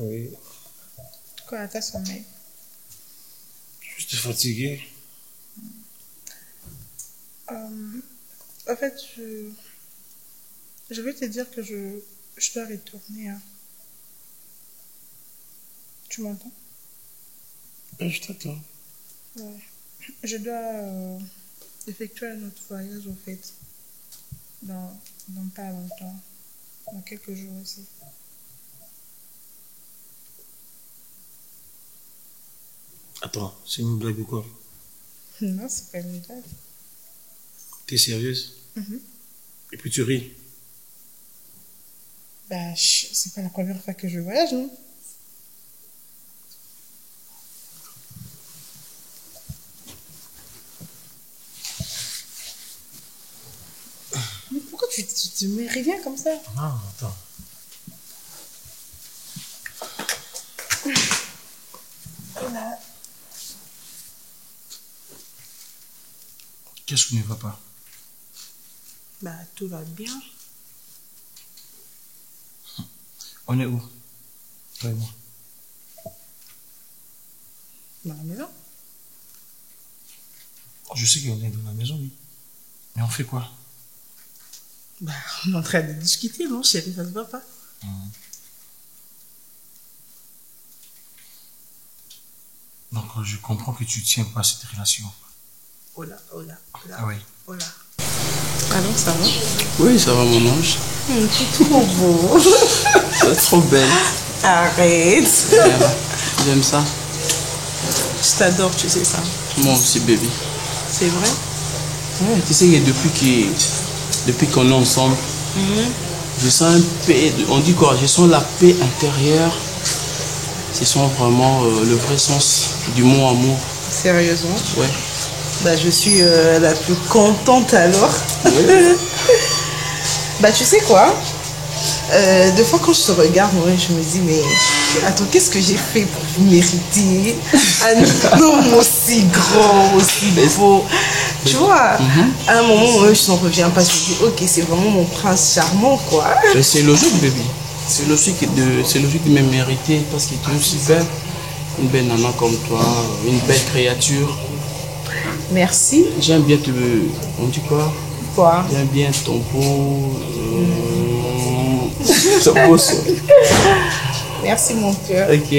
Oui. Quoi, t'as sommeil? Juste fatigué. En fait, je vais te dire que je dois retourner. Hein. Tu m'entends? Je t'attends. Ouais. Je dois effectuer un autre voyage, au fait. Dans pas longtemps. Dans quelques jours aussi. Attends, c'est une blague ou quoi? Non, c'est pas une blague. T'es sérieuse? Et puis tu ris? Bah, c'est pas la première fois que je voyage, non? Mais pourquoi tu te mets rien comme ça? Non, attends. Voilà. Qu'est-ce qui ne va pas? Bah, tout va bien. On est où? Toi et moi. Dans la maison. Je sais qu'on est dans la maison, oui. Mais on fait quoi? Bah, on est en train de discuter, non, chérie, ça se voit pas. Donc je comprends que tu tiens pas à cette relation. Oh là, oh là, oh là. Ah oui. Oh là. Alors, ça va? Oui, ça va mon ange. C'est trop beau. C'est trop belle. Arrête. J'aime ça. Je t'adore, tu sais ça. Moi aussi, baby. C'est vrai? Ouais, tu sais que depuis qu'on est ensemble, je sens un paix. On dit quoi? Je sens la paix intérieure. Ce sont vraiment le vrai sens du mot amour. Sérieusement? Ouais. Bah, je suis la plus contente alors. Ouais. Bah, tu sais quoi? Des fois, quand je te regarde, moi, je me dis, mais attends, qu'est-ce que j'ai fait pour vous mériter un homme aussi grand, aussi beau? Tu vois, à un moment, je n'en reviens pas. Je me dis, ok, c'est vraiment mon prince charmant, quoi. Mais c'est logique, baby. C'est logique de me mériter parce que tu es aussi belle. Une belle nana comme toi, une belle créature. Merci. J'aime bien on dit quoi? Quoi? J'aime bien ton beau. Ton beau son. Merci, mon cœur. Ok.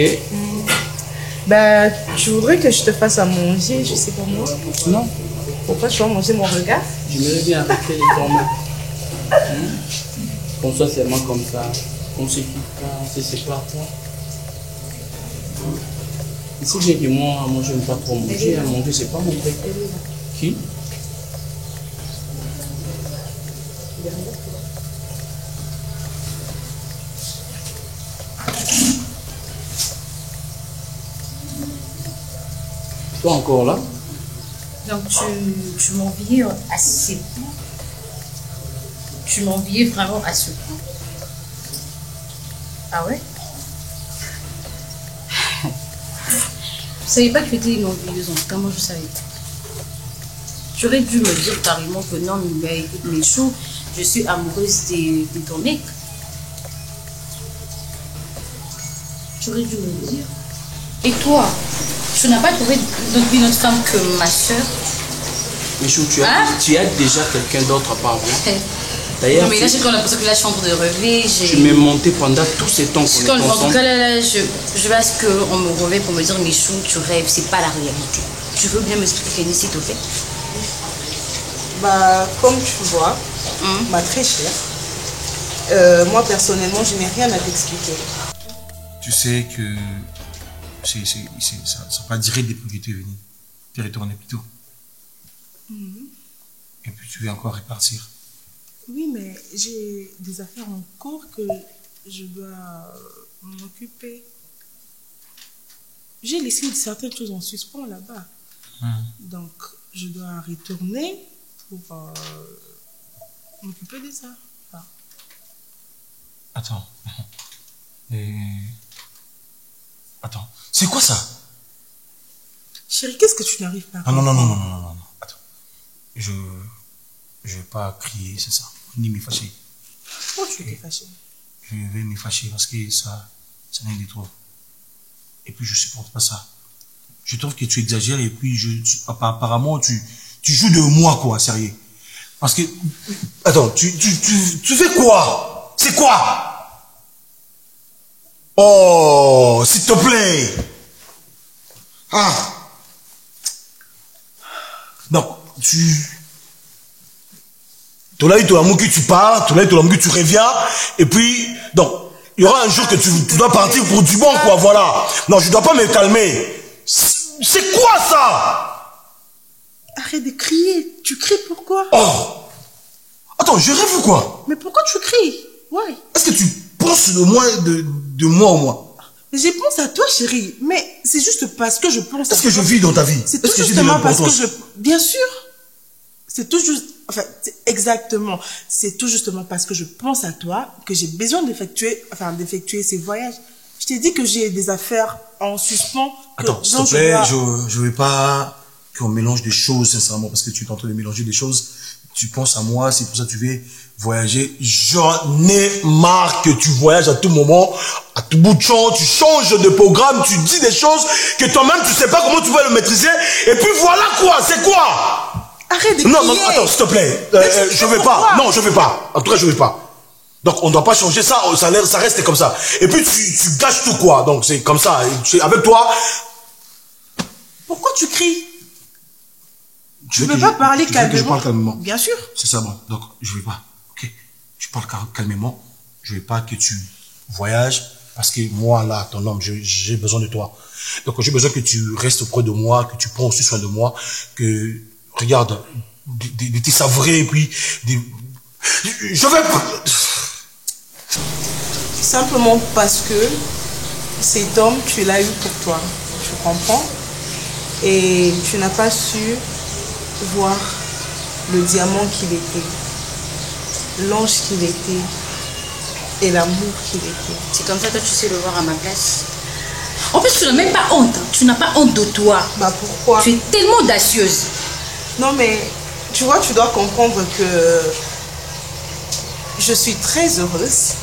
Bah, tu voudrais que je te fasse à manger, je sais pas moi. Non. Pourquoi tu vas manger mon regard? J'aimerais bien arrêter les tourments. Qu'on soit seulement comme ça. On se quitte pas, on se sépare pas. Ici, bien que moi je n'aime pas trop manger. Manger, c'est pas mon truc. Qui? Toi encore là? Donc tu m'enviais assez. Tu m'enviais vraiment à ce point. Ah ouais? Je savais pas que tu étais une envieuse, en tout cas moi je savais pas. Tu aurais dû me dire carrément que non, mais écoute mes choux, je suis amoureuse de ton mec. Tu aurais dû me le dire. Et toi, tu n'as pas trouvé donc une autre femme que ma soeur? Michou, tu as déjà quelqu'un d'autre à part moi. D'ailleurs, non, mais là j'ai quand l'impression que là je suis en train de rêver. Tu m'es monté pendant tous ces temps qu'on est ensemble. En tout cas là, je veux à ce qu'on me réveille pour me dire Michou, tu rêves, c'est pas la réalité. Tu veux bien m'expliquer Kenny s'il te plaît? Bah, comme tu vois, ma très chère, moi personnellement, je n'ai rien à t'expliquer. Tu sais que ça va pas durer depuis que tu es venu. Tu es retourné plus tôt. Et puis tu veux encore repartir. Oui, mais j'ai des affaires en cours que je dois m'occuper. J'ai laissé certaines choses en suspens là-bas. Donc, je dois retourner pour m'occuper de ça. Enfin. Attends. Attends. C'est quoi ça? Chérie, qu'est-ce que tu n'arrives pas à comprendre? Non. Attends. Je vais pas crier, c'est ça. Ni me fâcher. Pourquoi tu es fâché? Je vais me fâcher parce que ça Ça n'est de trop. Et puis, je supporte pas ça. Je trouve que tu exagères et puis, apparemment, tu joues de moi, quoi, sérieux. Parce que, attends, tu fais quoi? C'est quoi? Oh, s'il te plaît. Ah. Donc, toi là, il l'amour que tu pars, toi là, il l'amour que tu reviens, et puis, donc, il y aura un jour que tu dois partir pour du bon, quoi, voilà. Non, je dois pas me calmer. C'est quoi ça? Arrête de crier. Tu cries pourquoi? Oh. Attends, je rêve ou quoi? Mais pourquoi tu cries? Ouais. Est-ce que tu penses de moi au moins? Je pense à toi, chérie. Mais c'est juste parce que je pense à toi. Est-ce que je vis dans ta vie? C'est tout justement parce que je... Bien sûr. C'est tout juste... Enfin, exactement. C'est tout justement parce que je pense à toi que j'ai besoin d'effectuer ces voyages. Je t'ai dit que j'ai des affaires en suspens. Attends, s'il te plaît, je veux pas qu'on mélange des choses, sincèrement, parce que tu es en train de mélanger des choses. Tu penses à moi, c'est pour ça que tu veux voyager. J'en ai marre que tu voyages à tout moment, à tout bout de champ, tu changes de programme, tu dis des choses que toi-même tu sais pas comment tu vas le maîtriser. Et puis voilà quoi, c'est quoi? Arrête de crier. Non, attends, s'il te plaît. Je vais pas. Non, je vais pas. En tout cas, je vais pas. Donc, on ne doit pas changer ça. Ça reste comme ça. Et puis, tu gâches tout, quoi. Donc, c'est comme ça. Avec toi. Pourquoi tu cries? Tu ne peux pas parler calmement. Je parle calmement. Bien sûr. C'est ça, bon. Donc, je vais pas. Ok. Je parle calmement. Je vais pas que tu voyages. Parce que moi, là, ton homme, j'ai besoin de toi. Donc, j'ai besoin que tu restes auprès de moi, que tu prends aussi soin de moi, que, regarde, de tes savourés, et puis, je vais pas. Simplement parce que cet homme, tu l'as eu pour toi. Tu comprends? Et tu n'as pas su voir le diamant qu'il était, l'ange qu'il était et l'amour qu'il était. C'est comme ça que tu sais le voir à ma place. En plus, tu n'as même pas honte. Tu n'as pas honte de toi. Bah pourquoi? Tu es tellement audacieuse. Non mais, tu vois, tu dois comprendre que je suis très heureuse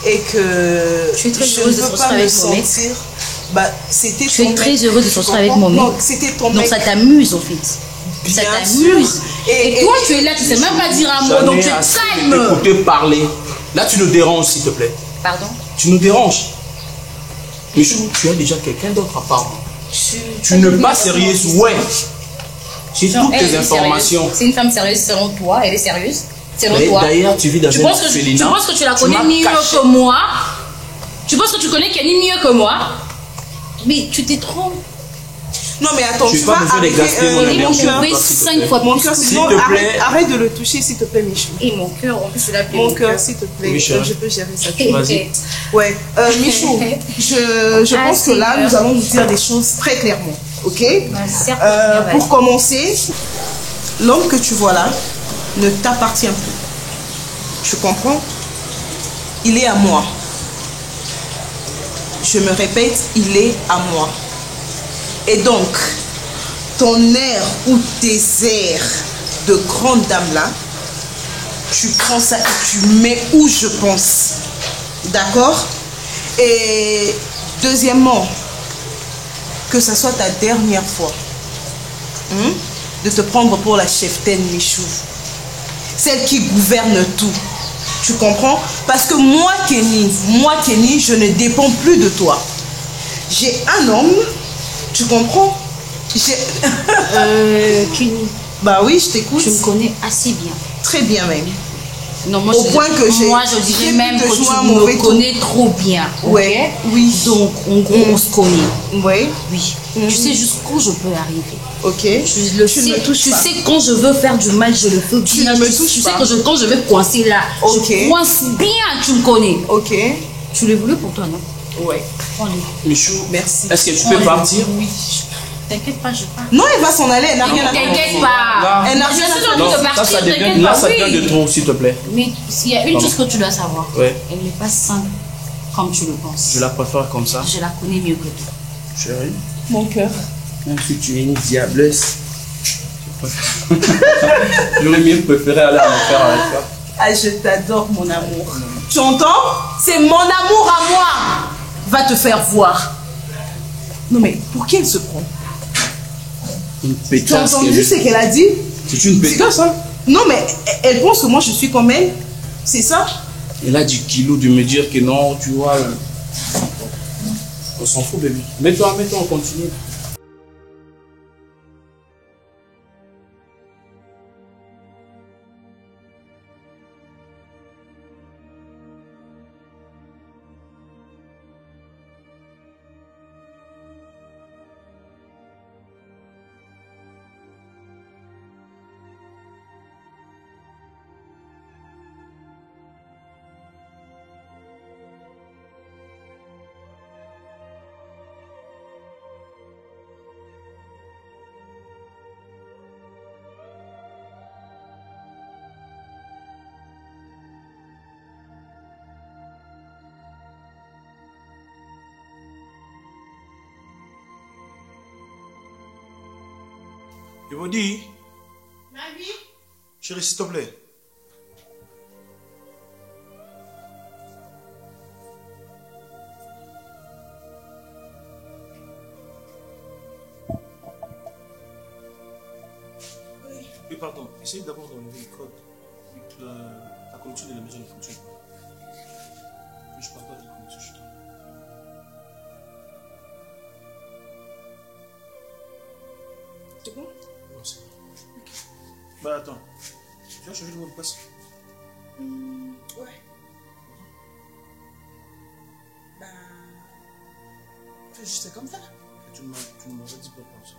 et que je suis très je heureuse ne de peux te pas me retrouver avec mon mec. sentir. Bah, c'était Tu es très heureuse de te retrouver avec mon mec. Non, c'était ton mec. Donc ça t'amuse en fait. Ça Bien t'amuse. sûr. Et toi, tu es là, tu sais même pas dire un mot. Donc tu es calme. Écoutez parler. Là, tu nous déranges, s'il te plaît. Pardon? Tu nous déranges. Mais tu as déjà quelqu'un d'autre à part moi. Tu n'es pas sérieuse, ouais. J'ai toutes tes informations. C'est une femme sérieuse selon toi, elle est sérieuse. Selon toi. D'ailleurs, tu vis dans une orphelinat. Tu penses que tu la connais mieux que moi? Tu penses que tu connais Kenny mieux que moi? Mais tu t'es trompé. Non mais attends, tu vas arriver, mon cœur, 5 fois mon cœur, s'il te plaît. Arrête de le toucher, s'il te plaît, Michou. Et mon cœur, en plus, je l'appelle mon cœur, s'il te plaît. Je peux gérer ça. Vas-y. Ouais, Michou, je pense que là, nous allons nous dire des choses très clairement, ok? Pour commencer, l'homme que tu vois là ne t'appartient plus. Tu comprends? Il est à moi. Je me répète, il est à moi. Et donc, ton air ou tes airs de grande dame là, tu prends ça et tu mets où je pense. D'accord? Et deuxièmement, que ça soit ta dernière fois de te prendre pour la cheftaine Michou. Celle qui gouverne tout. Tu comprends? Parce que moi, Kenny, je ne dépends plus de toi. J'ai un homme. Tu comprends? Kenny. Bah oui, je t'écoute. Tu me connais assez bien. Très bien même. Non, moi, moi je dirais même que tu me connais trop bien. Ouais. Oui. Donc, en gros, on se connaît. Ouais. Oui. Tu sais jusqu'où je peux arriver. Ok. Tu sais quand je veux faire du mal, je le fais bien. Tu ne me touches pas. Tu sais que quand je vais coincer là, je coince bien, tu me connais. Ok. Tu l'as voulu pour toi, non? Ouais. Prends-le. Michou, merci. Est-ce que tu peux partir? Oui. T'inquiète pas, je pars. Non, elle va s'en aller, elle n'a rien à faire. T'inquiète pas. Elle n'a rien à faire. Non, ça devient de trop, s'il te plaît. Mais il y a une chose que tu dois savoir. Ouais. Elle n'est pas simple comme tu le penses. Je la préfère comme ça. Je la connais mieux que toi. Chérie. Mon cœur. Même si tu es une diablesse. J'aurais mieux préféré aller en enfer avec toi. Ah, je t'adore, mon amour. Tu entends? C'est mon amour à moi. va te faire voir. Non mais, pour qui elle se prend? Une Tu as pétasse. entendu ce qu'elle a dit? C'est une pétasse, hein? Non mais, elle pense que moi je suis comme elle. C'est ça? Elle a du kilo de me dire que non, tu vois. On s'en fout, bébé. Mets-toi, on continue. Je vous dis, Ma vie? chérie, s'il te plaît. Oui, pardon. Essayez d'abord d'enlever le code. La connexion de la maison ne fonctionne pas. Je ne parle pas de la connexion, je suis C'est bon? Non, c'est bon. Bah attends. Tu vas changer le mot de passe? Ouais. Bah... Fais juste comme ça. Tu ne m'aurais dit pas comme ça.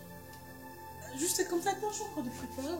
Juste comme ça, attends, je suis en train de préparer.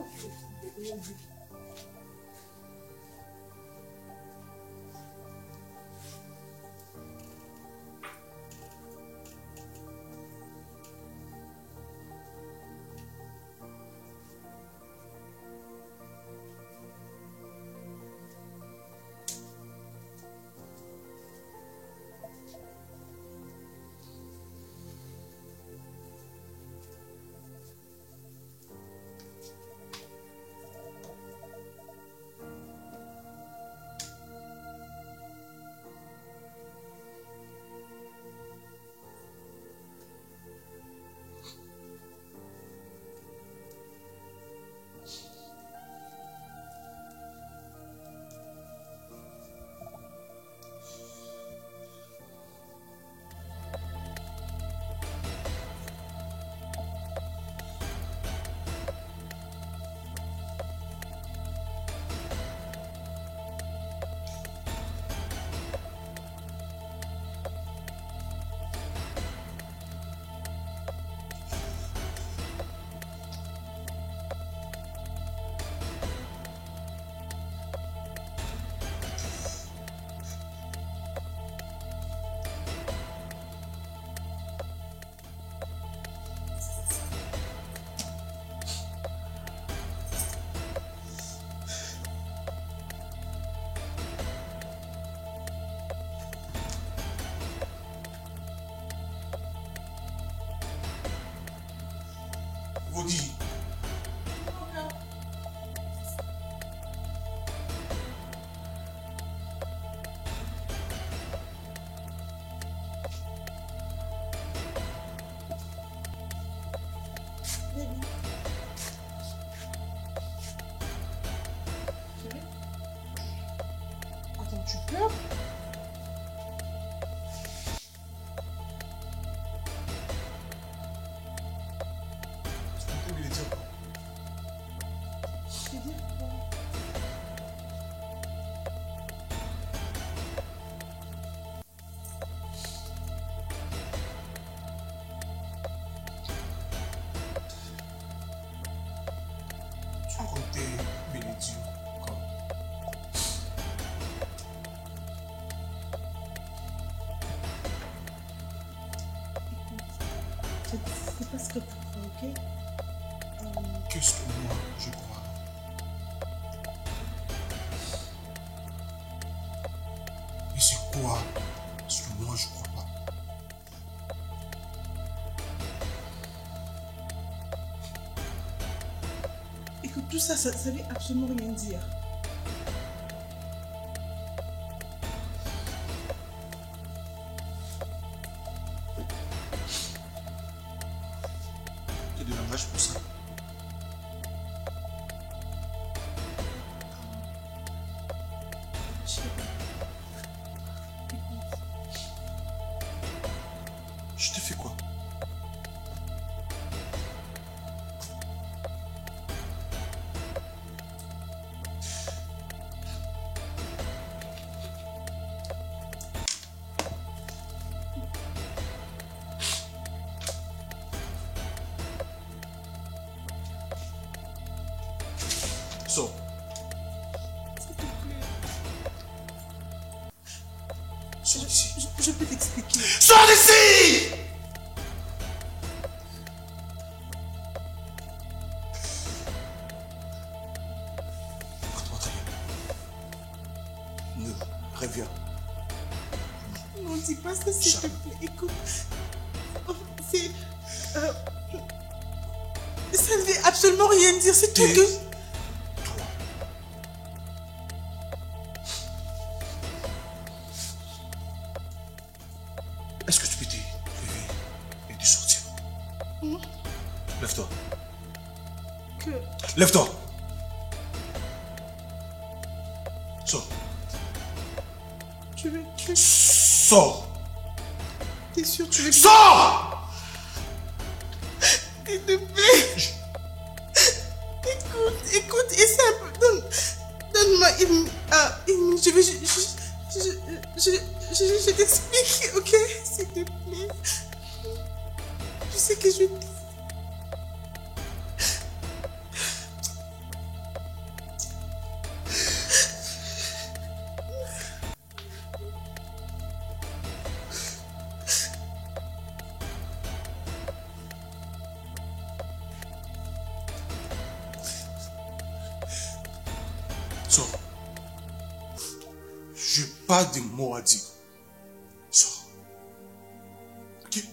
Vous dites. Attends, tu pleures? Tu peux lui dire quoi? Je vais dire quoi? Tu comptais bénédiction quand? C'est pas ce que tu crois, ok? Qu'est-ce que moi je crois? Et c'est quoi ce que moi je crois pas? Écoute, tout ça, ça veut absolument rien dire. tout ça? Je t'ai fait quoi? Sors. Sors d'ici. Je peux t'expliquer. Sors d'ici! Écoute-moi très bien. Ne reviens. Non, dis pas ça, s'il te plaît. Écoute. C'est... ça ne veut absolument rien dire. C'est tout que... Est-ce que tu peux te lever et de sortir? Lève-toi. Que... Lève-toi. Sors. Tu veux... Sors. T'es sûr, tu veux... Sors! S'il te plaît. Écoute, essaie un peu. Donne-moi une... je vais... Je t'explique, ok? S'il te plaît. Tu sais que je... Sors. Je n'ai pas de mots à dire. Sors. Ok?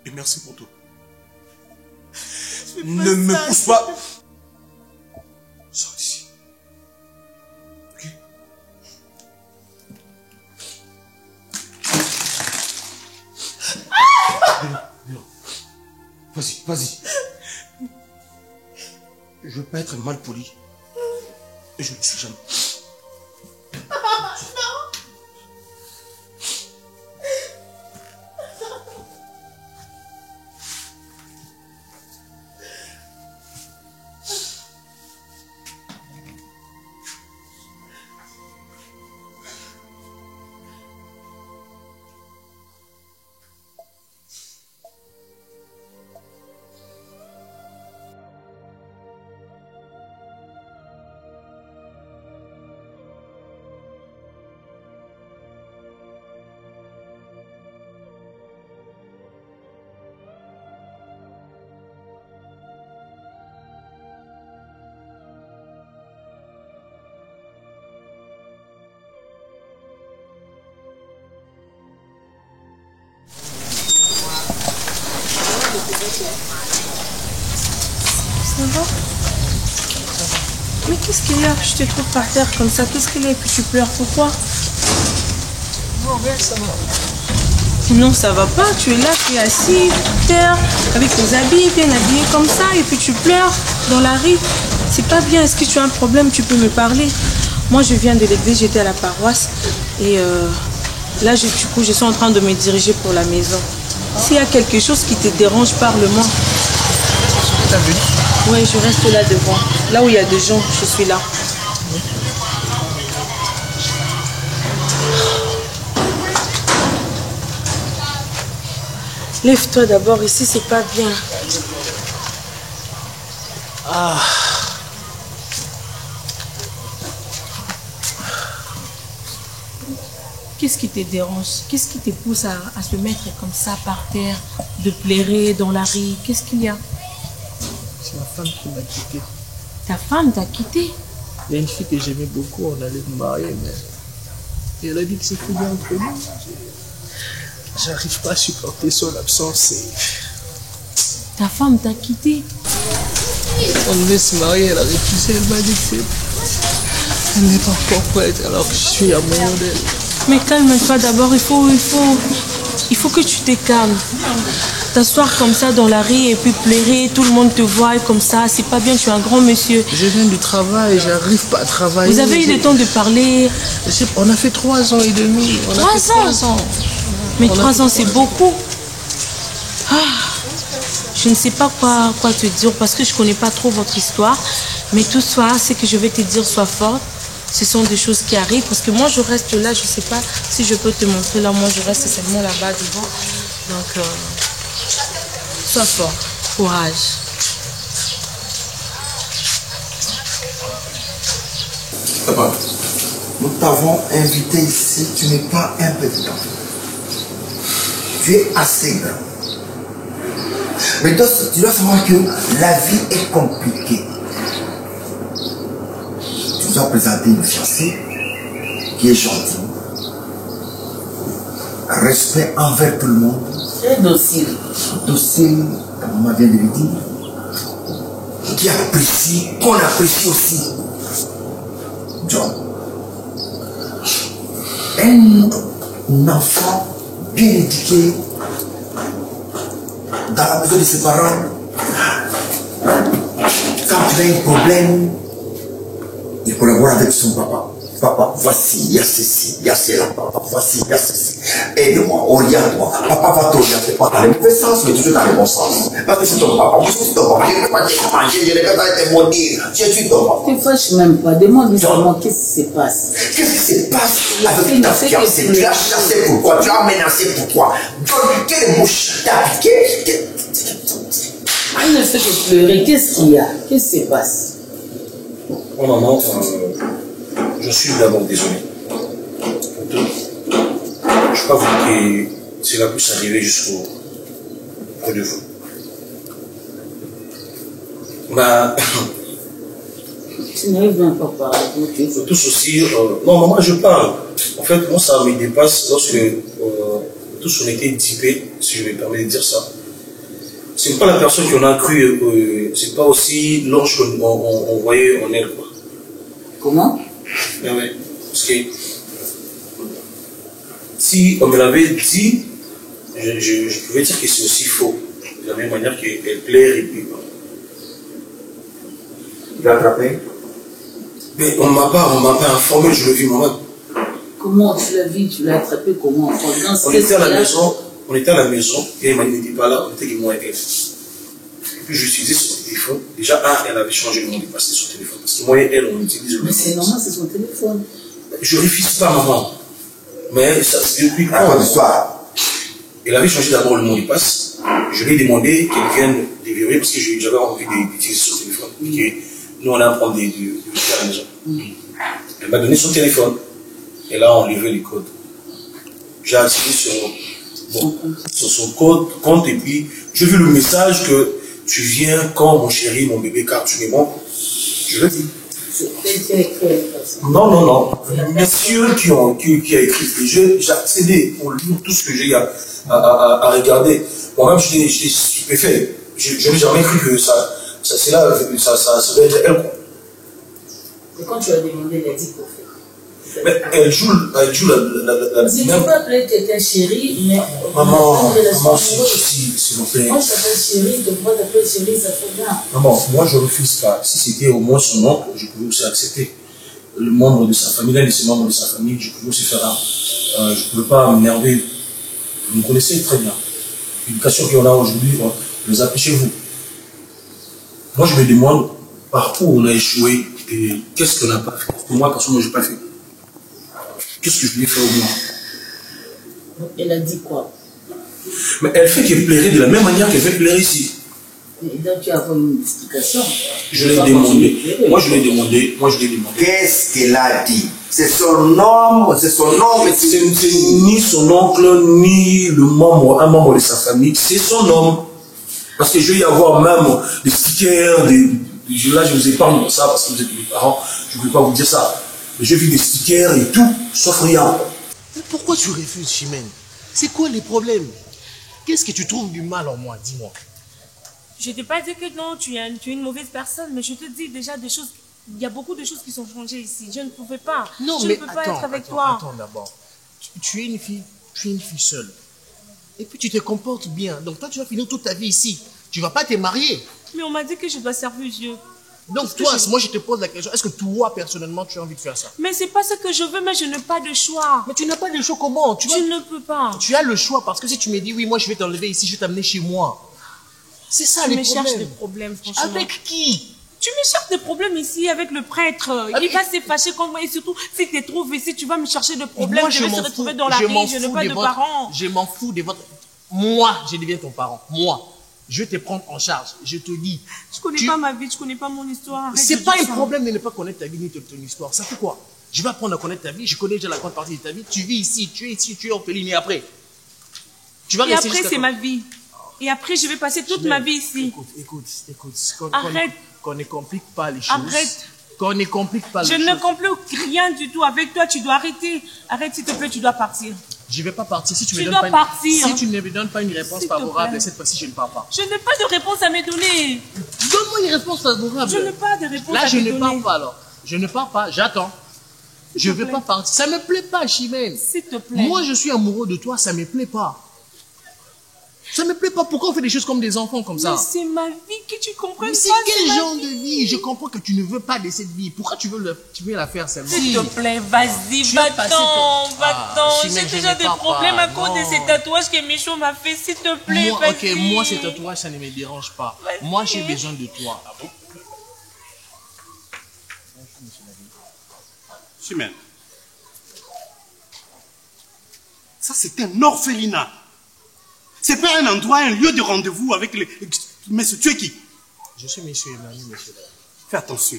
Et merci pour tout. Ne me pousse pas. Sors d'ici. Ok? Non. Vas-y, vas-y. Je veux pas être mal poli. Et je ne le suis jamais. Ça va? Mais qu'est-ce qu'il y a? Je te trouve par terre comme ça. Qu'est-ce qu'il y a? Et puis tu pleures. Pourquoi? Non, rien, ça va. Non, ça va pas. Tu es là, tu es assis, terre, avec tes habits, bien habillé comme ça. Et puis tu pleures dans la rue. C'est pas bien. Est-ce que tu as un problème? Tu peux me parler. Moi, je viens de l'église. J'étais à la paroisse. Et là, du coup, je suis en train de me diriger pour la maison. S'il y a quelque chose qui te dérange, parle-moi. T'as vu? Oui, je reste là devant. Là où il y a des gens, je suis là. Lève-toi d'abord, ici c'est pas bien. Ah. Qu'est-ce qui te dérange? Qu'est-ce qui te pousse à se mettre comme ça par terre, de pleurer dans la rue? Qu'est-ce qu'il y a? C'est ma femme qui m'a quitté. Ta femme t'a quitté? Il y a une fille que j'aimais beaucoup, on allait nous marier, mais elle a dit que c'est fini entre nous. J'arrive pas à supporter son absence et... Ta femme t'a quitté? On devait se marier, elle a refusé, elle m'a dit que elle n'est pas encore prête alors que je suis amoureux d'elle. Mais calme-toi d'abord, il faut que tu te calmes. t'asseoir comme ça dans la rue et puis pleurer, tout le monde te voit comme ça, c'est pas bien, tu es un grand monsieur. Je viens du travail, j'arrive pas à travailler. Vous avez eu le temps de parler? On a fait 3 ans et demi. 3 ans. Mais 3 ans, c'est beaucoup. Ah, je ne sais pas quoi te dire parce que je connais pas trop votre histoire. Mais tout ça, c'est que je vais te dire, sois forte. Ce sont des choses qui arrivent parce que moi, je reste là. Je sais pas si je peux te montrer là. Moi, je reste seulement là-bas devant. Donc, sois fort. Courage. Papa, nous t'avons invité ici. Tu n'es pas un petit enfant. Tu es assez grand. Mais tu dois savoir que la vie est compliquée. Tu dois présenter une fiancée qui est gentille, respect envers tout le monde, très docile. Docile, comme maman vient de le dire, qui apprécie, qu'on apprécie aussi. John, un enfant bien éduqué, dans la maison de ses parents, quand tu as un problème, il collabore avec son papa. Papa, voici, il y a ceci, il y a cela, papa, voici, il y a ceci. Aide-moi, oriente-moi. Papa va t'orienter, pas dans le mauvais sens, mais toujours dans le bon sens. Parce que c'est ton papa, moi je suis ton papa, je ne peux pas te manger, je ne peux pas te maudire, je suis ton papa. Tu ne fâches même pas, demande-lui seulement qu'est-ce qui se passe. Qu'est-ce qui se passe avec ta fiancée? Tu l'as chassé pourquoi? Tu l'as menacé pourquoi? Quelle bouche t'as piqué? Il ne fait que pleurer, qu'est-ce qu'il y a? Qu'est-ce qui se passe? Oh maman, je suis d'abord désolé. Pour tout. Je ne peux pas vous dire que cela puisse arriver jusqu'au près de vous. Mais Tu n'arrives même pas à parler. il faut tous aussi... non, maman, je parle. En fait, moi, ça me dépasse lorsque tous on était typés, si je me permets de dire ça. C'est pas la personne qu'on a cru, c'est pas aussi l'ange qu'on voyait en elle, quoi. Comment? Mais ouais, parce que si on me l'avait dit, je pouvais dire que c'est aussi faux. De la même manière qu'elle plaire et puis. Tu l'as attrapé? Mais on m'a pas informé, je le vis moi-même. Comment tu l'as vu? Tu l'as attrapé comment? On était à la maison, et Emmanuel n'était pas là, on était que moi et elle. Et puis j'utilisais son téléphone. Déjà, elle avait changé le mot de passe de son téléphone. Parce que moi et elle, on utilise le mot de passe. Mais c'est normal, c'est son téléphone. Je refuse pas, maman. Mais ça, c'est depuis Raconte quand? l'histoire. Elle avait changé d'abord le mot de passe. Je lui ai demandé qu'elle vienne déverrouiller parce que j'avais envie d'utiliser son téléphone. Et que nous, on allait prendre du à la maison. Elle m'a donné son téléphone. Et là, on livrait les codes. J'ai activé sur son compte et puis j'ai vu le message que tu viens quand mon chéri, mon bébé, car tu me manques. Je le dis. Non. Le monsieur qui a écrit, j'ai accédé pour lire tout ce que j'ai à regarder. Moi-même, j'étais stupéfait. Je n'ai jamais cru que ça doit être elle, quoi. Et quand tu as demandé, elle a dit quoi faire? Mais elle joue la Tu ne peux pas appeler quelqu'un chéri, mais maman, s'il vous plaît. Moi, je t'appelle chéri, donc moi t'appeler chéri, ça fait bien. Maman, moi je refuse pas. Si c'était au moins son oncle, je pouvais aussi accepter. Le membre de sa famille, l'un de ses membres de sa famille, je pouvais aussi faire un. Je ne pouvais pas m'énerver. Vous me connaissez très bien. L'éducation qu'on a aujourd'hui, on les a chez vous. Moi je me demande par où on a échoué et qu'est-ce qu'on n'a pas fait. Pour moi, personnellement, je n'ai pas fait. Qu'est-ce que je lui ai fait au moins? Elle a dit quoi? Mais elle fait qu'elle plairait de la même manière qu'elle fait plairer ici. Et donc tu as avoir une explication. Je l'ai demandé. Moi je l'ai demandé. Qu'est-ce qu'elle a dit? C'est son nom, c'est ni son oncle, ni un membre de sa famille. C'est son nom. Parce que je vais y avoir même des stickers, là je vous épargne pour ça parce que vous êtes mes parents. Je ne peux pas vous dire ça. Mais j'ai vu des stickers et tout, sauf rien. Mais pourquoi tu refuses, Chimène? C'est quoi les problèmes? Qu'est-ce que tu trouves du mal en moi? Dis-moi. Je ne t'ai pas dit que non, tu es une mauvaise personne, mais je te dis déjà des choses. Il y a beaucoup de choses qui sont changées ici. Je ne pouvais pas. Non, je mais ne peux pas être avec toi. Attends d'abord. Tu es une fille seule. Et puis tu te comportes bien. Donc toi, tu vas finir toute ta vie ici. Tu vas pas te marier. Mais on m'a dit que je dois servir Dieu. Donc toi, moi je te pose la question, est-ce que toi, personnellement, tu as envie de faire ça? Mais c'est pas ce que je veux, mais je n'ai pas de choix. Mais tu n'as pas de choix comment? Je ne peux pas. Tu as le choix parce que si tu me dis, oui, moi je vais t'enlever ici, je vais t'amener chez moi. C'est ça les Tu me problèmes. cherches des problèmes, franchement. Avec qui? Tu me cherches des problèmes ici avec le prêtre. Il va se fâcher contre moi et surtout, si tu te trouves ici, tu vas me chercher des problèmes. Moi, je vais se retrouver dans la rue, je n'ai pas de parents. Je m'en fous de votre... Moi, je deviens ton parent. Moi. Je vais te prendre en charge. Je te dis. Je connais pas ma vie, je connais pas mon histoire. C'est pas un problème de ne pas connaître ta vie ni ton histoire. Ça fait quoi? Je vais apprendre à connaître ta vie. Je connais déjà la grande partie de ta vie. Tu vis ici, tu es orpheline. Et après? Tu vas rester. Et après, c'est ma vie. Et après, je vais passer toute ma vie ici. Écoute. Arrête. Qu'on ne complique pas les choses. Arrête. Qu'on ne complique pas les choses. Je ne complique rien du tout. Avec toi, tu dois arrêter. Arrête, s'il te plaît, tu dois partir. Je ne vais pas partir. Si tu dois partir. Si tu ne me donnes pas une réponse favorable, cette fois-ci, je ne pars pas. Je n'ai pas de réponse à me donner. Donne-moi une réponse favorable. Je n'ai pas de réponse à me donner. Là, je ne pars pas alors. Je ne pars pas, j'attends. Je ne veux pas partir. Ça ne me plaît pas, Chimène. S'il te plaît. Moi, je suis amoureux de toi, ça ne me plaît pas. Ça ne me plaît pas. Pourquoi on fait des choses comme des enfants comme ça? Mais c'est ma vie que tu comprends. Mais c'est quel genre de vie? Je comprends que tu ne veux pas de cette vie. Pourquoi tu veux la faire seulement? S'il te plaît, vas-y, va-t'en. J'ai déjà des problèmes à cause de ces tatouages que Michaud m'a fait. S'il te plaît, vas-y. Moi, ces tatouages, ça ne me dérange pas. Moi, j'ai besoin de toi. Ah bon? Chimène. Ça, c'est un orphelinat. C'est pas un endroit, un lieu de rendez-vous avec les... Mais tu es qui? Je suis monsieur Emmanuel, monsieur. Fais attention.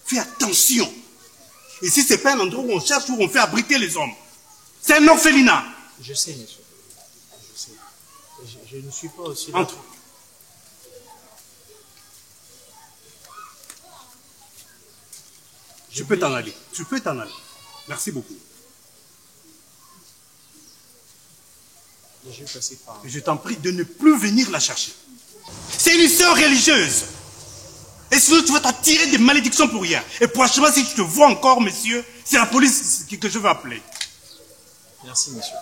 Fais attention. Ici, c'est pas un endroit où on cherche, où on fait abriter les hommes. C'est un orphelinat. Je sais, monsieur. Je sais. Je ne suis pas aussi... Entre. Tu peux t'en aller. Tu peux t'en aller. Merci beaucoup. Je vais passer par... Je t'en prie de ne plus venir la chercher. C'est une sœur religieuse. Et sinon, tu vas t'attirer des malédictions pour rien. Et prochainement, si tu te vois encore, monsieur, c'est la police que je vais appeler. Merci, monsieur.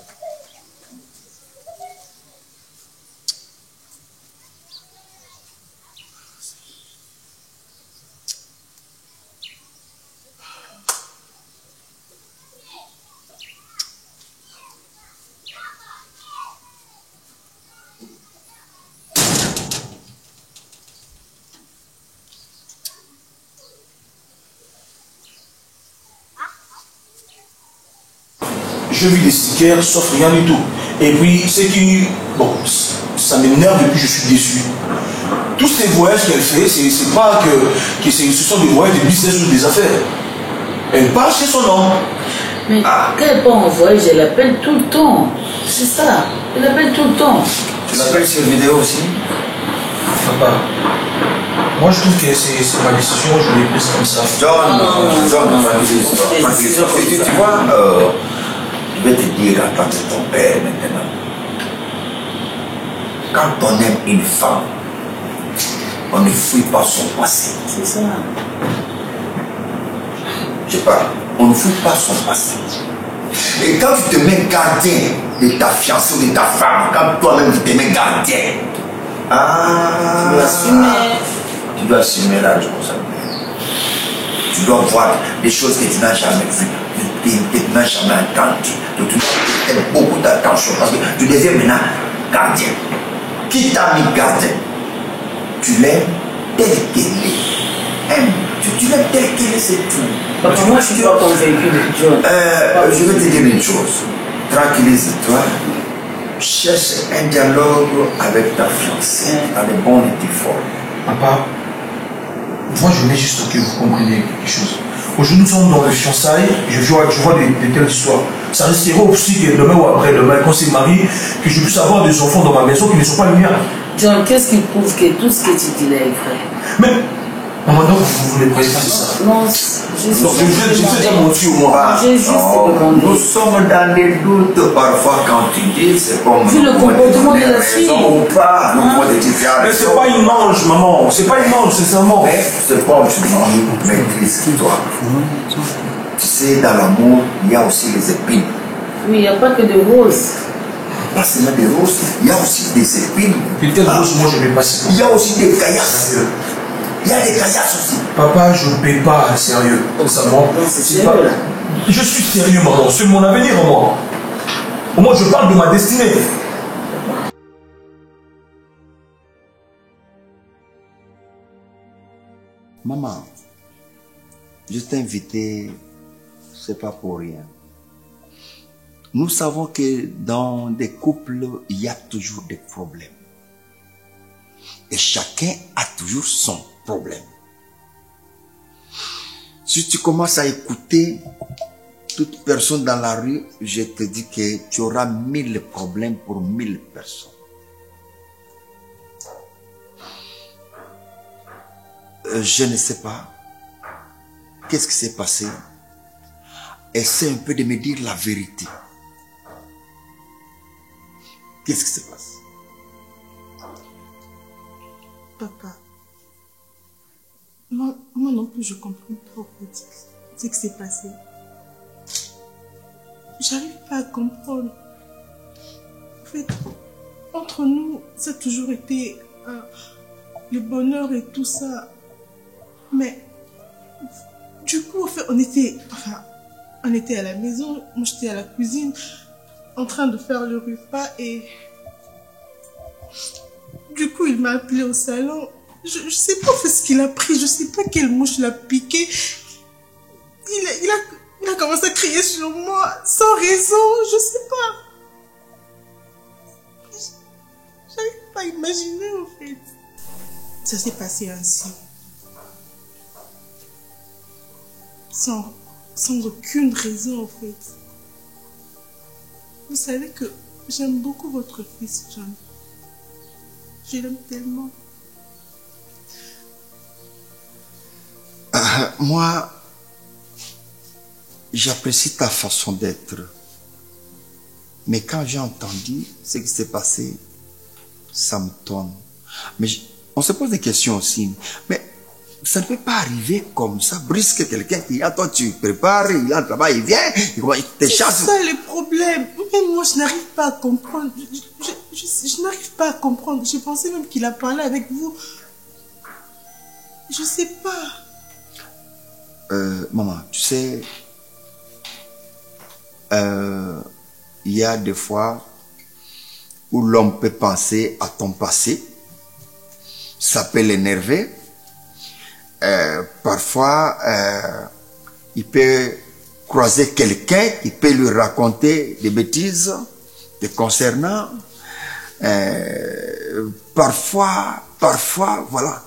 Je vis des stickers, sauf rien du tout. Et puis, c'est qui... Bon, ça m'énerve depuis que je suis déçu. Tous ces voyages qu'elle fait, c'est pas que ce sont des voyages de business ou des affaires. Elle part chez son homme. Mais quand elle part en voyage, elle appelle tout le temps. C'est ça. Elle appelle tout le temps. Tu l'appelles sur vidéo aussi? Papa, moi je trouve que c'est ma décision, je l'ai prise comme ça. John, tu vois, je vais te dire en tant que ton père maintenant. Quand on aime une femme, on ne fuit pas son passé. C'est ça. Je sais pas, on ne fuit pas son passé. Et quand tu te mets gardien de ta fiancée ou de ta femme, quand toi-même tu te mets gardien, tu dois assumer la responsabilité. Tu dois voir des choses que tu n'as jamais vues, que tu n'as jamais entendues. Donc tu dois prêter beaucoup d'attention parce que tu deviens maintenant gardien. Qui t'a mis gardien? Tu l'aimes tel qu'il est. Tu l'aimes tel qu'il est, c'est tout. Papa, moi je suis pas convaincu de John. Je vais te dire une chose. Tranquillise-toi. Cherche un dialogue avec ta fiancée, dans les bons et des forts. Papa, moi je voulais juste que vous compreniez quelque chose. Aujourd'hui nous sommes dans les fiançailles, je vois de telles histoires. Ça restera aussi que demain ou après-demain, quand c'est marié, que je puisse avoir des enfants dans ma maison qui ne sont pas les miens. John, qu'est-ce qui prouve que tout ce que tu dis là est vrai? Mais, maman, donc vous voulez pas faire ça? Non, Jésus. Donc je vous ai déjà menti au moins. J'ai juste demandé. Nous sommes dans des doutes parfois quand tu dis, c'est comme... Vu le comportement de la fille. Ou pas, mais c'est pas une mange, maman. C'est pas une mange, sincèrement. Mais c'est pas une mange, maîtrise-toi. Tu sais, dans l'amour, il y a aussi les épines. Oui, il n'y a pas que de roses. pas seulement des roses, il y a aussi des épines. Peut-être rose, moi je ne vais pas ça. Il y a aussi des caillasses. Il y a des caillasses aussi. Papa, je ne paie pas, sérieux. Sincèrement. C'est sérieux là. Je suis sérieux, maman. C'est mon avenir, moi. Moi, je parle de ma destinée. Maman, je t'ai invité, c'est pas pour rien. Nous savons que dans des couples, il y a toujours des problèmes. Et chacun a toujours son problème. Si tu commences à écouter toute personne dans la rue, je te dis que tu auras 1000 problèmes pour 1000 personnes. Je ne sais pas. Qu'est-ce qui s'est passé? Essaie un peu de me dire la vérité. Qu'est-ce qui se passe? Papa, moi non plus, je comprends pas ce qui s'est passé. J'arrive pas à comprendre. En fait, entre nous, ça a toujours été le bonheur et tout ça. Mais du coup, en fait, on était à la maison, moi j'étais à la cuisine, en train de faire le repas et du coup, il m'a appelé au salon. Je sais pas en fait ce qu'il a pris, je sais pas quelle mouche l'a piqué. Il a commencé à crier sur moi, sans raison, je sais pas. J'arrive pas à imaginer en fait. Ça s'est passé ainsi. Sans aucune raison en fait. Vous savez que j'aime beaucoup votre fils, John. Je l'aime tellement. Moi, j'apprécie ta façon d'être. Mais quand j'ai entendu ce qui s'est passé, ça me tourne. Mais on se pose des questions aussi. Mais ça ne peut pas arriver comme ça, brusque quelqu'un qui a toi tu prépares, il a un travail, il vient, il te chasse. C'est ça le problème. Même moi, je n'arrive pas à comprendre. Je n'arrive pas à comprendre. Je pensais même qu'il a parlé avec vous. Je sais pas. Maman, tu sais, il y a des fois où l'homme peut penser à ton passé, ça peut l'énerver. Parfois, il peut croiser quelqu'un qui peut lui raconter des bêtises te concernant. Parfois, voilà.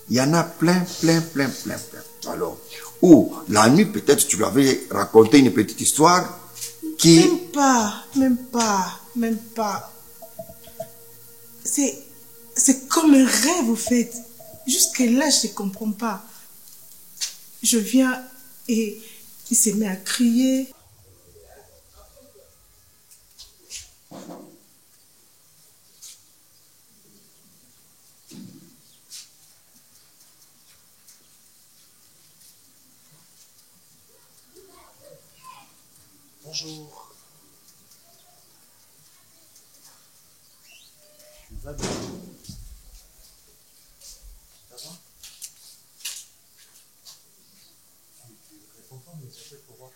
Il y en a plein. Alors, ou la nuit, peut-être tu lui avais raconté une petite histoire qui... Même pas. C'est comme un rêve, vous faites. Jusqu'à là, je ne comprends pas. Je viens et il se met à crier. Bonjour. Tu vas bien? Ça va? Tu réponds pas, mais ça fait pour voir.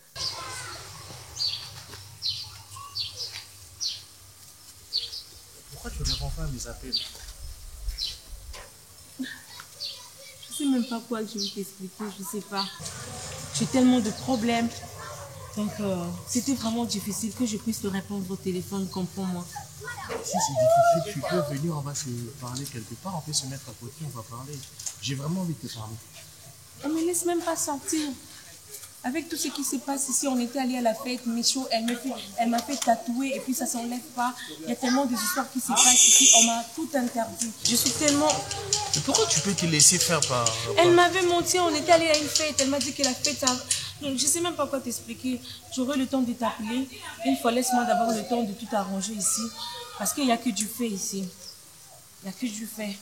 Pourquoi tu ne réponds pas à mes appels? Je sais même pas quoi que je vais t'expliquer, je sais pas. J'ai tellement de problèmes. Donc, c'était vraiment difficile que je puisse te répondre au téléphone, comprends-moi. Si c'est difficile, tu peux venir, on va se parler quelque part, on peut se mettre à côté, on va parler. J'ai vraiment envie de te parler. On me laisse même pas sortir. Avec tout ce qui se passe ici, on était allé à la fête, Michaud, elle m'a fait tatouer et puis ça s'enlève pas. Il y a tellement des histoires qui se passent ici, on m'a tout interdit. Je suis tellement... Mais pourquoi tu peux te laisser faire par... Elle m'avait menti, on était allé à une fête, elle m'a dit que la fête... Donc, je sais même pas quoi t'expliquer. J'aurai le temps de t'appeler. Une fois, laisse-moi d'abord le temps de tout arranger ici. Parce qu'il n'y a que du fait ici. Il n'y a que du fait.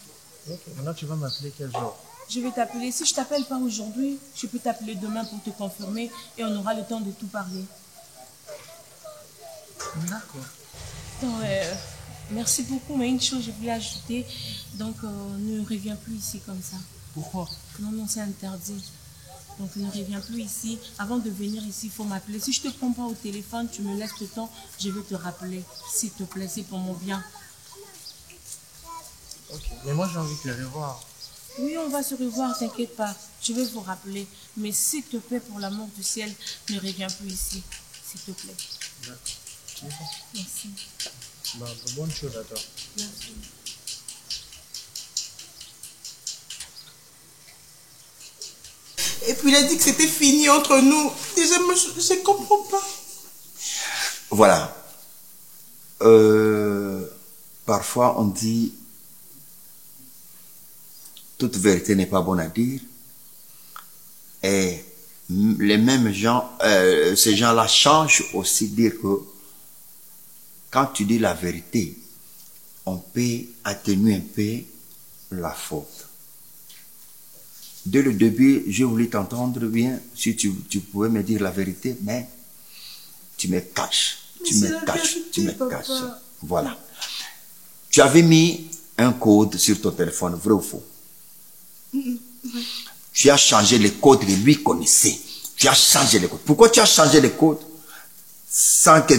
Ok, maintenant tu vas m'appeler quel jour? Je vais t'appeler. Si je t'appelle pas aujourd'hui, je peux t'appeler demain pour te confirmer et on aura le temps de tout parler. D'accord. Non, merci beaucoup, mais une chose je voulais ajouter. Donc, ne reviens plus ici comme ça. Pourquoi? Non, non, c'est interdit. Donc, ne reviens plus ici. Avant de venir ici, il faut m'appeler. Si je ne te prends pas au téléphone, tu me laisses le temps, je vais te rappeler. S'il te plaît, c'est pour mon bien. Ok, mais moi j'ai envie de le revoir. Oui, on va se revoir, t'inquiète pas. Je vais vous rappeler. Mais s'il te plaît, pour l'amour du ciel, ne reviens plus ici. S'il te plaît. D'accord. Merci. Bah, bonne chose à toi. Merci. Et puis il a dit que c'était fini entre nous. Déjà, moi, je ne comprends pas. Voilà. Parfois, on dit toute vérité n'est pas bonne à dire. Et les mêmes gens, ces gens-là changent aussi dire que quand tu dis la vérité, on peut atténuer un peu la faute. Dès le début, j'ai voulu t'entendre bien, si tu pouvais me dire la vérité, mais tu me caches, tu me caches, tu me caches. Voilà. Tu avais mis un code sur ton téléphone, vrai ou faux? Tu as changé les codes que lui connaissait. Tu as changé les codes. Pourquoi tu as changé les codes sans que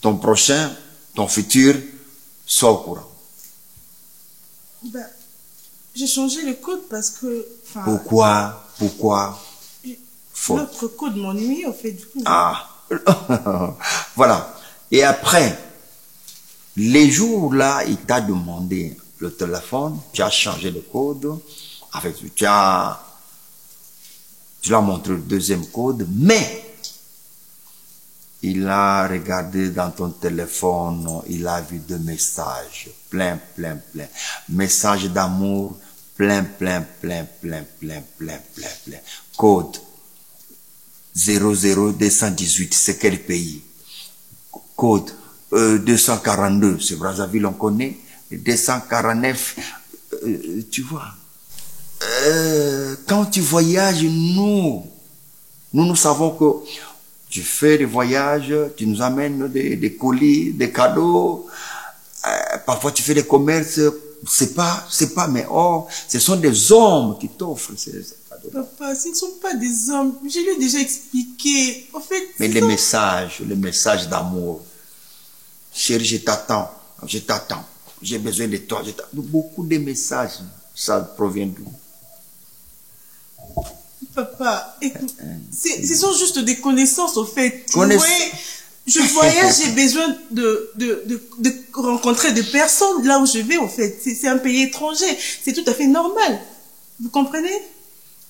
ton prochain, ton futur, soit au courant? Ben, j'ai changé le code parce que... Pourquoi faute? L'autre code m'ennuie, en fait, du coup. Ah, voilà. Et après, les jours là, il t'a demandé le téléphone, tu as changé le code, tu l'as montré le deuxième code, mais il a regardé dans ton téléphone, il a vu deux messages, plein. Messages d'amour, plein. Code 00218, c'est quel pays? Code 242, c'est Brazzaville, on connaît. 249, tu vois. Quand tu voyages, nous savons que tu fais des voyages, tu nous amènes des colis, des cadeaux. Parfois tu fais des commerces, c'est pas, mais ce sont des hommes qui t'offrent ces cadeaux. Papa, ce ne sont pas des hommes. Je lui ai déjà expliqué. En fait, mais les messages d'amour. Chérie, je t'attends. J'ai besoin de toi. Beaucoup de messages, ça provient d'où? Papa, écoute, ce sont juste des connaissances, au fait. Je voyage, j'ai besoin de rencontrer des personnes là où je vais, au fait. C'est un pays étranger. C'est tout à fait normal. Vous comprenez?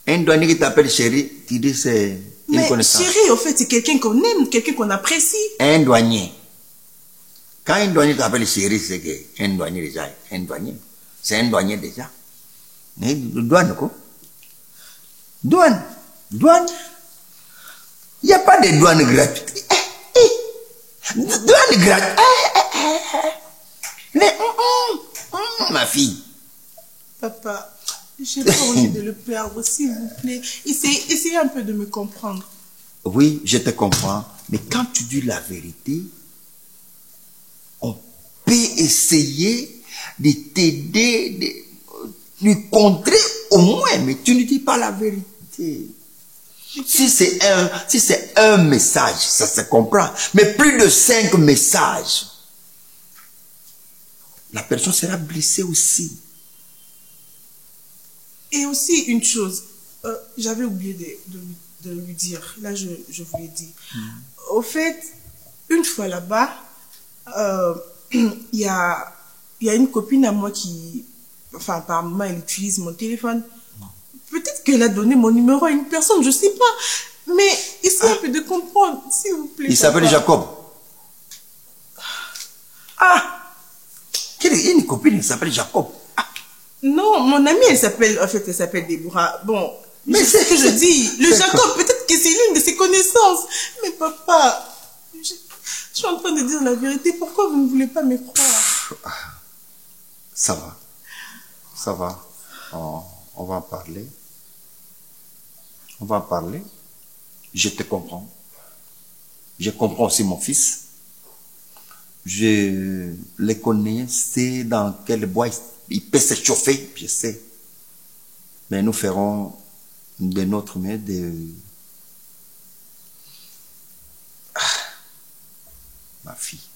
Un douanier qui t'appelle chérie, tu dis c'est une connaissance. Chérie, au fait, c'est quelqu'un qu'on aime, quelqu'un qu'on apprécie. Un douanier. Quand un douanier t'appelle chérie, c'est qu'un douanier déjà. Un douanier. C'est un douanier déjà. Mais douane, quoi? Douane. Il n'y a pas de douane gratuite. Douane gratuite. Ma fille. Papa, j'ai pas envie de le perdre, s'il vous plaît. Essayez un peu de me comprendre. Oui, je te comprends. Mais quand tu dis la vérité, on peut essayer de t'aider, de contrer au moins, mais tu ne dis pas la vérité. Si c'est un message, ça se comprend. Mais plus de 5 messages, la personne sera blessée aussi. Et aussi une chose, j'avais oublié de lui dire, là je vous l'ai dit. Au fait, une fois là-bas, il y a une copine à moi qui, enfin par moment elle utilise mon téléphone. Peut-être qu'elle a donné mon numéro à une personne, je ne sais pas. Mais essayez un peu de comprendre, s'il vous plaît. Il s'appelle Jacob. Quelle est une copine qui s'appelle Jacob? Non, mon amie, elle s'appelle Déborah. Bon, mais c'est ce que je dis. Le Jacob, peut-être que c'est l'une de ses connaissances. Mais papa, je suis en train de dire la vérité. Pourquoi vous ne voulez pas me croire? Ça va. On va en parler. Je te comprends. Je comprends aussi mon fils. Je les connais, c'est dans quel bois il peut se chauffer, je sais. Mais nous ferons de notre main ma fille.